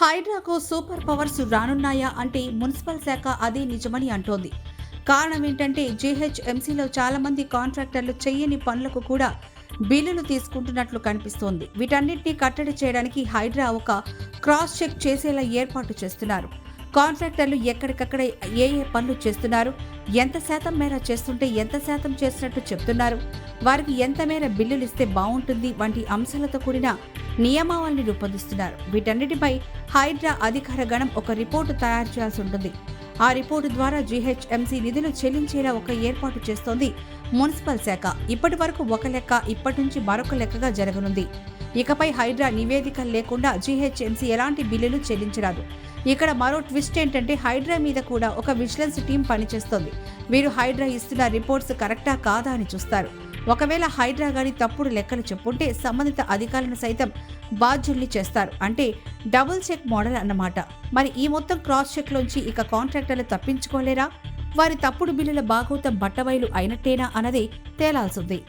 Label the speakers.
Speaker 1: హైడ్రాకు super powers రానున్నాయా అంటే municipal శాఖ అదే నిజమని అంటోంది. కారణం ఏంటంటే జీహెచ్ఎంసీలో చాలామంది కాంట్రాక్టర్లు చెయ్యని పనులకు కూడా బిల్లులు తీసుకుంటున్నట్లు కనిపిస్తోంది. వీటన్నిటిని కట్టడి చేయడానికి హైడ్రా ఒక క్రాస్ చెక్ చేసేలా ఏర్పాటు చేస్తున్నారు. కాంట్రాక్టర్లు ఎక్కడికక్కడే ఏ పనులు చేస్తున్నారు, ఎంత శాతం మేర చేస్తుంటే ఎంత శాతం చేసినట్టు చెప్తున్నారు, వారికి ఎంత మేర బిల్లులు ఇస్తే బాగుంటుంది వంటి అంశాలతో కూడిన నియమావళిని రూపొందిస్తున్నారు. వీటన్నిటిపై హైడ్రా అధికార గణం ఒక రిపోర్టు తయారు చేయాల్సి ఉంటుంది. ఆ రిపోర్టు ద్వారా జీహెచ్ఎంసీ నిధులు చెల్లించేలా ఒక ఏర్పాటు చేస్తోంది మున్సిపల్ శాఖ. ఇప్పటి వరకు ఒక లెక్క, ఇప్పటి నుంచి మరొక లెక్కగా జరగనుంది. ఇకపై హైడ్రా నివేదికలు లేకుండా జీహెచ్ఎంసీ ఎలాంటి బిల్లులు చెల్లించరాదు. ఇక్కడ మరో ట్విస్ట్ ఏంటంటే హైడ్రా మీద కూడా ఒక విజిలెన్స్ టీం పనిచేస్తోంది. వీరు హైడ్రా ఇస్తున్న రిపోర్ట్స్ కరెక్టా కాదా అని చూస్తారు. ఒకవేళ హైడ్రా గాని తప్పుడు లెక్కలు చెప్పుంటే సంబంధిత అధికారులను సైతం బాధ్యుల్ని చేస్తారు. అంటే డబుల్ చెక్ మోడల్ అన్నమాట. మరి ఈ మొత్తం క్రాస్ చెక్ లోంచి ఇక కాంట్రాక్టర్లు తప్పించుకోలేరా? వారి తప్పుడు బిల్లుల బాగోతం బట్టబయలు అయినట్టేనా అన్నది తేలాల్సింది.